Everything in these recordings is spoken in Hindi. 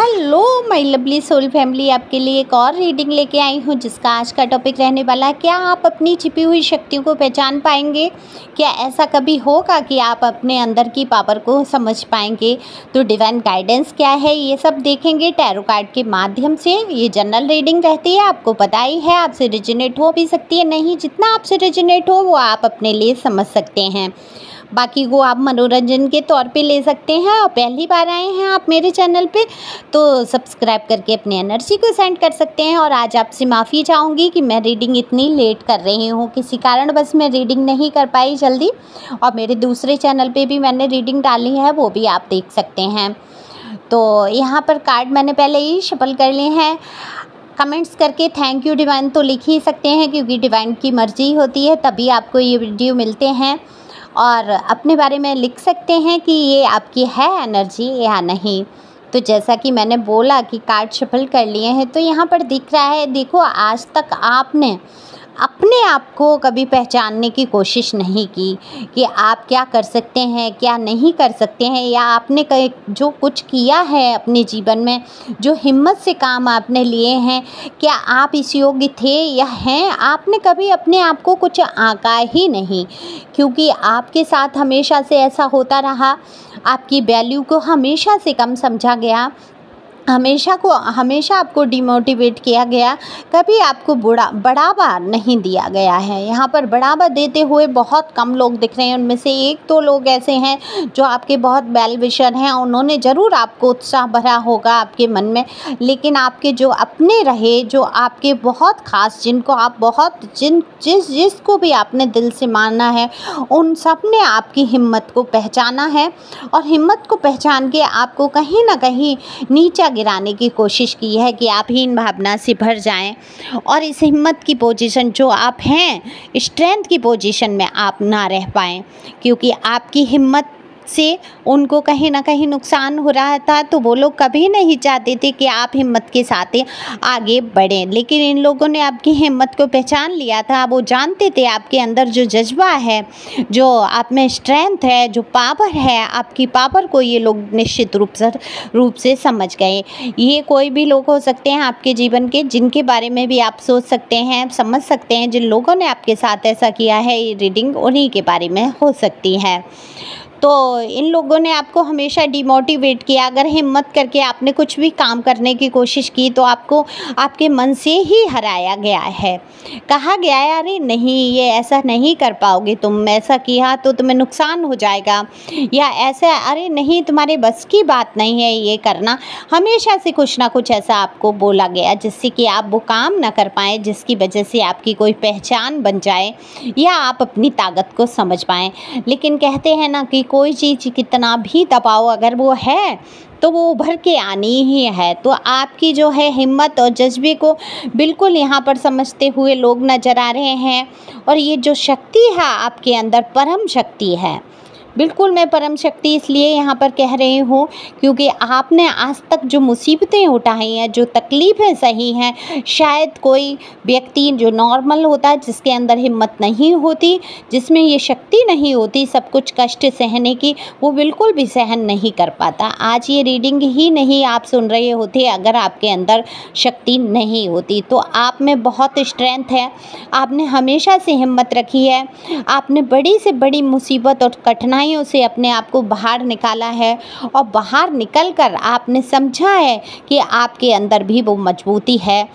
Hello my lovely soul family, आपके लिए एक और रीडिंग लेके आई हूँ जिसका आज का टॉपिक रहने वाला है, क्या आप अपनी छिपी हुई शक्तियों को पहचान पाएंगे। क्या ऐसा कभी होगा कि आप अपने अंदर की पावर को समझ पाएंगे। तो डिवाइन गाइडेंस क्या है ये सब देखेंगे टैरो कार्ड के माध्यम से। ये जनरल रीडिंग रहती है, आपको पता ही है, आपसे रिजोनेट हो भी सकती है, नहीं जितना आपसे रिजोनेट हो वो आप अपने लिए समझ सकते हैं, बाकी वो आप मनोरंजन के तौर पे ले सकते हैं। और पहली बार आए हैं आप मेरे चैनल पे तो सब्सक्राइब करके अपनी एनर्जी को सेंड कर सकते हैं। और आज आपसे माफ़ी चाहूँगी कि मैं रीडिंग इतनी लेट कर रही हूँ, किसी कारण बस मैं रीडिंग नहीं कर पाई जल्दी। और मेरे दूसरे चैनल पे भी मैंने रीडिंग डाली है, वो भी आप देख सकते हैं। तो यहाँ पर कार्ड मैंने पहले ही शफल कर लिए हैं। कमेंट्स करके थैंक यू डिवाइन तो लिख ही सकते हैं, क्योंकि डिवाइन की मर्जी होती है तभी आपको ये वीडियो मिलते हैं। और अपने बारे में लिख सकते हैं कि ये आपकी है एनर्जी या नहीं। तो जैसा कि मैंने बोला कि कार्ड शफल कर लिए हैं, तो यहाँ पर दिख रहा है, देखो आज तक आपने अपने आप को कभी पहचानने की कोशिश नहीं की कि आप क्या कर सकते हैं, क्या नहीं कर सकते हैं, या आपने जो कुछ किया है अपने जीवन में, जो हिम्मत से काम आपने लिए हैं, क्या आप इस योग्य थे या हैं। आपने कभी अपने आप को कुछ आंका ही नहीं, क्योंकि आपके साथ हमेशा से ऐसा होता रहा। आपकी वैल्यू को हमेशा से कम समझा गया, हमेशा आपको डिमोटिवेट किया गया, कभी आपको बढ़ावा नहीं दिया गया है। यहाँ पर बढ़ावा देते हुए बहुत कम लोग दिख रहे हैं, उनमें से एक दो लोग ऐसे हैं जो आपके बहुत वेल विशर हैं, उन्होंने ज़रूर आपको उत्साह भरा होगा आपके मन में। लेकिन आपके जो अपने रहे, जो आपके बहुत ख़ास, जिनको आप बहुत जिसको भी आपने दिल से माना है, उन सब ने आपकी हिम्मत को पहचाना है। और हिम्मत को पहचान के आपको कहीं ना कहीं नीचा गिराने की कोशिश की है कि आप हीन भावना से भर जाएं। और इस हिम्मत की पोजीशन जो आप हैं, स्ट्रेंथ की पोजीशन में आप ना रह पाएं, क्योंकि आपकी हिम्मत से उनको कहीं ना कहीं नुकसान हो रहा था। तो वो लोग कभी नहीं चाहते थे कि आप हिम्मत के साथ आगे बढ़ें, लेकिन इन लोगों ने आपकी हिम्मत को पहचान लिया था। वो जानते थे आपके अंदर जो जज्बा है, जो आप में स्ट्रेंथ है, जो पावर है, आपकी पावर को ये लोग निश्चित रूप से समझ गए। ये कोई भी लोग हो सकते हैं आपके जीवन के, जिनके बारे में भी आप सोच सकते हैं, समझ सकते हैं। जिन लोगों ने आपके साथ ऐसा किया है, ये रीडिंग उन्हीं के बारे में हो सकती है। तो इन लोगों ने आपको हमेशा डिमोटिवेट किया। अगर हिम्मत करके आपने कुछ भी काम करने की कोशिश की तो आपको आपके मन से ही हराया गया है। कहा गया है अरे नहीं, ये ऐसा नहीं कर पाओगे, तुम ऐसा किया तो तुम्हें नुकसान हो जाएगा, या ऐसा अरे नहीं तुम्हारे बस की बात नहीं है ये करना। हमेशा से कुछ ना कुछ ऐसा आपको बोला गया जिससे कि आप वो काम ना कर पाएँ, जिसकी वजह से आपकी कोई पहचान बन जाए या आप अपनी ताकत को समझ पाएँ। लेकिन कहते हैं ना कि कोई चीज़ कितना भी दबाओ, अगर वो है तो वो उभर के आनी ही है। तो आपकी जो है हिम्मत और जज्बे को बिल्कुल यहाँ पर समझते हुए लोग नज़र आ रहे हैं। और ये जो शक्ति है आपके अंदर, परम शक्ति है, बिल्कुल मैं परम शक्ति इसलिए यहाँ पर कह रही हूँ क्योंकि आपने आज तक जो मुसीबतें उठाई हैं, जो तकलीफ़ें सही हैं, शायद कोई व्यक्ति जो नॉर्मल होता है, जिसके अंदर हिम्मत नहीं होती, जिसमें ये शक्ति नहीं होती सब कुछ कष्ट सहने की, वो बिल्कुल भी सहन नहीं कर पाता। आज ये रीडिंग ही नहीं आप सुन रहे होते अगर आपके अंदर शक्ति नहीं होती। तो आप में बहुत स्ट्रेंथ है, आपने हमेशा से हिम्मत रखी है, आपने बड़ी से बड़ी मुसीबत और कठिनाई से अपने आप को बाहर निकाला है। और बाहर निकलकर आपने समझा है कि आपके अंदर भी वो मजबूती है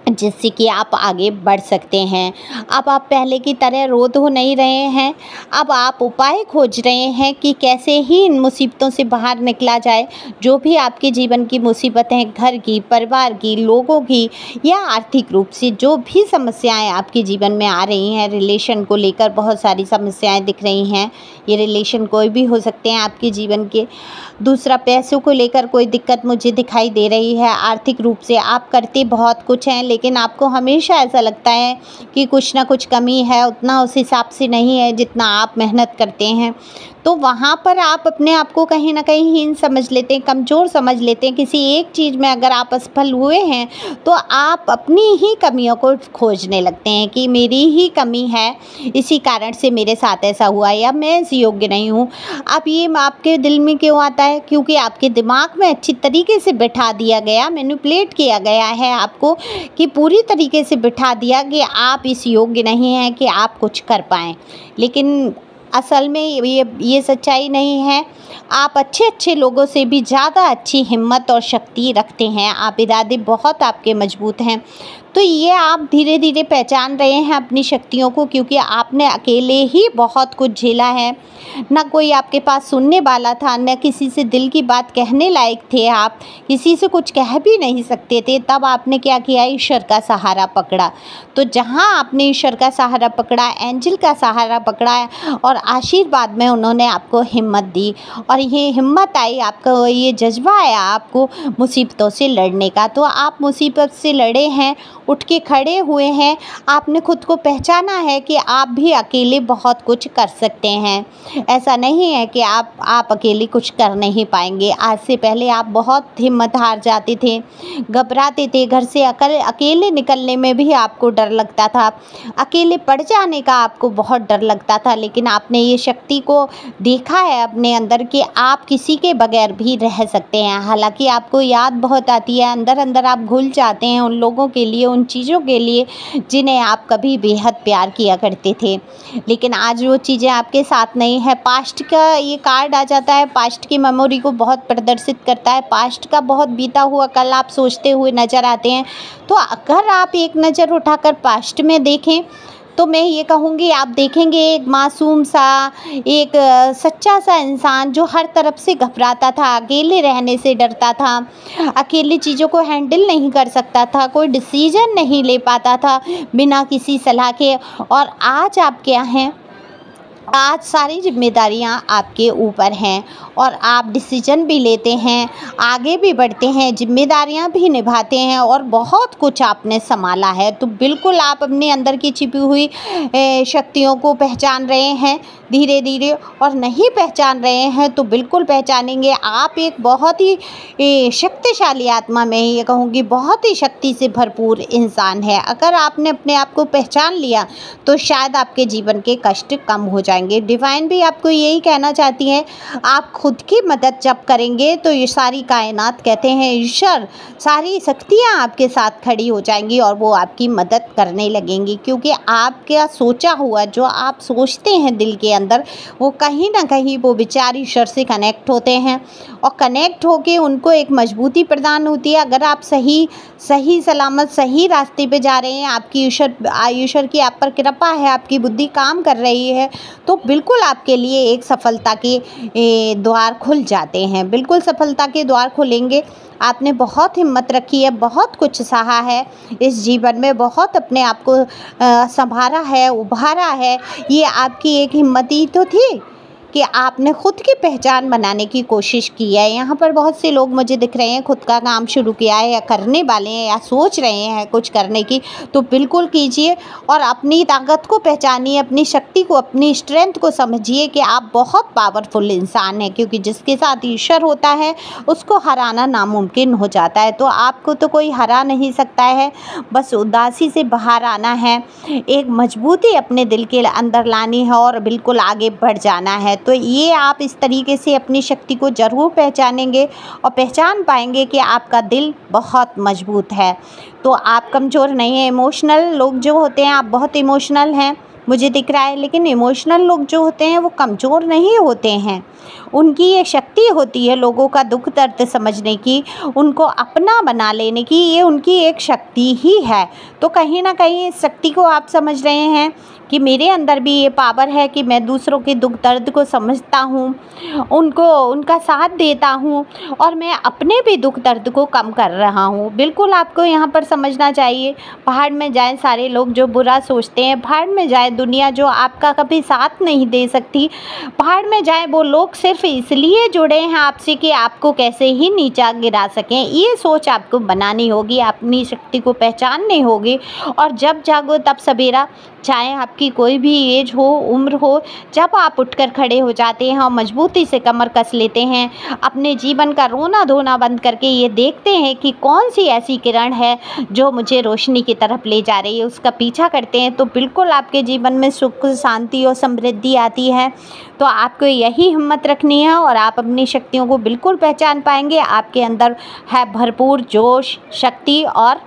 जिससे कि आप आगे बढ़ सकते हैं। अब आप पहले की तरह रो तो नहीं रहे हैं, अब आप उपाय खोज रहे हैं कि कैसे ही इन मुसीबतों से बाहर निकला जाए। जो भी आपके जीवन की मुसीबतें, घर की, परिवार की, लोगों की, या आर्थिक रूप से जो भी समस्याएं आपके जीवन में आ रही हैं, रिलेशन को लेकर बहुत सारी समस्याएं दिख रही हैं। ये रिलेशन कोई भी हो सकते हैं आपके जीवन के। दूसरा, पैसों को लेकर कोई दिक्कत मुझे दिखाई दे रही है। आर्थिक रूप से आप करते बहुत कुछ हैं, लेकिन आपको हमेशा ऐसा लगता है कि कुछ ना कुछ कमी है, उतना उस हिसाब से नहीं है जितना आप मेहनत करते हैं। तो वहाँ पर आप अपने आप को कहीं न कहीं हीन समझ लेते हैं, कमज़ोर समझ लेते हैं। किसी एक चीज़ में अगर आप असफल हुए हैं तो आप अपनी ही कमियों को खोजने लगते हैं कि मेरी ही कमी है, इसी कारण से मेरे साथ ऐसा हुआ या मैं इस योग्य नहीं हूँ। अब ये आपके दिल में क्यों आता है? क्योंकि आपके दिमाग में अच्छी तरीके से बिठा दिया गया, मैनिपुलेट किया गया है आपको, कि पूरी तरीके से बिठा दिया कि आप इस योग्य नहीं हैं कि आप कुछ कर पाएँ। लेकिन असल में ये सच्चाई नहीं है। आप अच्छे लोगों से भी ज़्यादा अच्छी हिम्मत और शक्ति रखते हैं। आप इरादे बहुत आपके मजबूत हैं। तो ये आप धीरे धीरे पहचान रहे हैं अपनी शक्तियों को, क्योंकि आपने अकेले ही बहुत कुछ झेला है। ना कोई आपके पास सुनने वाला था, न किसी से दिल की बात कहने लायक थे आप, किसी से कुछ कह भी नहीं सकते थे। तब आपने क्या किया? ईश्वर का सहारा पकड़ा। तो जहाँ आपने ईश्वर का सहारा पकड़ा, एंजल का सहारा पकड़ा और आशीर्वाद में उन्होंने आपको हिम्मत दी, और ये हिम्मत आई, आपको ये जज्बा आया आपको मुसीबतों से लड़ने का। तो आप मुसीबत से लड़े हैं, उठ के खड़े हुए हैं। आपने खुद को पहचाना है कि आप भी अकेले बहुत कुछ कर सकते हैं। ऐसा नहीं है कि आप अकेले कुछ कर नहीं पाएंगे। आज से पहले आप बहुत हिम्मत हार जाते थे, घबराते थे, घर से अकेले निकलने में भी आपको डर लगता था, अकेले पड़ जाने का आपको बहुत डर लगता था। लेकिन आपने ये शक्ति को देखा है अपने अंदर कि आप किसी के बगैर भी रह सकते हैं। हालांकि आपको याद बहुत आती है, अंदर अंदर आप घुल जाते हैं उन लोगों के लिए, उन चीज़ों के लिए जिन्हें आप कभी बेहद प्यार किया करते थे। लेकिन आज वो चीज़ें आपके साथ नहीं है। पास्ट का ये कार्ड आ जाता है, पास्ट की मेमोरी को बहुत प्रदर्शित करता है। पास्ट का बहुत बीता हुआ कल आप सोचते हुए नज़र आते हैं। तो अगर आप एक नज़र उठाकर पास्ट में देखें तो मैं ये कहूँगी, आप देखेंगे एक मासूम सा, एक सच्चा सा इंसान जो हर तरफ से घबराता था, अकेले रहने से डरता था, अकेले चीज़ों को हैंडल नहीं कर सकता था, कोई डिसीजन नहीं ले पाता था बिना किसी सलाह के। और आज आप क्या हैं? आज सारी जिम्मेदारियां आपके ऊपर हैं और आप डिसीजन भी लेते हैं, आगे भी बढ़ते हैं, जिम्मेदारियां भी निभाते हैं और बहुत कुछ आपने संभाला है। तो बिल्कुल आप अपने अंदर की छिपी हुई शक्तियों को पहचान रहे हैं धीरे धीरे, और नहीं पहचान रहे हैं तो बिल्कुल पहचानेंगे। आप एक बहुत ही शक्तिशाली आत्मा, मैं ये कहूँगी बहुत ही शक्ति से भरपूर इंसान है। अगर आपने अपने आप को पहचान लिया तो शायद आपके जीवन के कष्ट कम हो जाएंगे। डिवाइन भी आपको यही कहना चाहती है, आप खुद की मदद जब करेंगे तो ये सारी कायनात, कहते हैं ईश्वर, सारी शक्तियाँ आपके साथ खड़ी हो जाएंगी और वो आपकी मदद करने लगेंगी। क्योंकि आपका सोचा हुआ, जो आप सोचते हैं दिल के अंदर, वो कहीं ना कहीं वो विचार ईश्वर से कनेक्ट होते हैं और कनेक्ट होके उनको एक मजबूती प्रदान होती है। अगर आप सही सलामत सही रास्ते पे जा रहे हैं, आपकी ईश्वर की आप पर कृपा है, आपकी बुद्धि काम कर रही है, तो बिल्कुल आपके लिए एक सफलता के द्वार खुल जाते हैं। बिल्कुल सफलता के द्वार खुलेंगे। आपने बहुत हिम्मत रखी है, बहुत कुछ सहा है इस जीवन में, बहुत अपने आप को संभाला है, उभारा है। ये आपकी एक हिम्मत ही तो थी कि आपने खुद की पहचान बनाने की कोशिश की है। यहाँ पर बहुत से लोग मुझे दिख रहे हैं खुद का काम शुरू किया है या करने वाले हैं या सोच रहे हैं कुछ करने की, तो बिल्कुल कीजिए और अपनी ताकत को पहचानिए, अपनी शक्ति को, अपनी स्ट्रेंथ को समझिए कि आप बहुत पावरफुल इंसान हैं। क्योंकि जिसके साथ ईश्वर होता है उसको हराना नामुमकिन हो जाता है। तो आपको तो कोई हरा नहीं सकता है, बस उदासी से बाहर आना है, एक मजबूती अपने दिल के अंदर लानी है और बिल्कुल आगे बढ़ जाना है। तो ये आप इस तरीके से अपनी शक्ति को ज़रूर पहचानेंगे और पहचान पाएंगे कि आपका दिल बहुत मजबूत है। तो आप कमज़ोर नहीं हैं। इमोशनल लोग जो होते हैं, आप बहुत इमोशनल हैं मुझे दिख रहा है, लेकिन इमोशनल लोग जो होते हैं वो कमज़ोर नहीं होते हैं। उनकी ये शक्ति होती है लोगों का दुख दर्द समझने की, उनको अपना बना लेने की, ये उनकी एक शक्ति ही है। तो कहीं ना कहीं इस शक्ति को आप समझ रहे हैं कि मेरे अंदर भी ये पावर है कि मैं दूसरों के दुख दर्द को समझता हूँ, उनका साथ देता हूँ और मैं अपने भी दुख दर्द को कम कर रहा हूँ। बिल्कुल आपको यहाँ पर समझना चाहिए। पहाड़ में जाए सारे लोग जो बुरा सोचते हैं, पहाड़ में जाए दुनिया जो आपका कभी साथ नहीं दे सकती, पहाड़ में जाए वो लोग सिर्फ इसलिए जुड़े हैं आपसे कि आपको कैसे ही नीचा गिरा सकें। ये सोच आपको बनानी होगी, अपनी शक्ति को पहचाननी होगी और जब जागो तब सवेरा। चाहे आपकी कोई भी एज हो, उम्र हो, जब आप उठकर खड़े हो जाते हैं और मजबूती से कमर कस लेते हैं, अपने जीवन का रोना-धोना बंद करके ये देखते हैं कि कौन-सी ऐसी किरण है जो मुझे रोशनी की तरफ ले जा रही है, उसका पीछा करते हैं, तो बिल्कुल आपके जीवन में सुख, शांति और समृद्धि आती है। तो आपको यही हिम्मत रखनी है और आप अपनी शक्तियों को बिल्कुल पहचान पाएँगे। आपके अंदर है भरपूर जोश, शक्ति और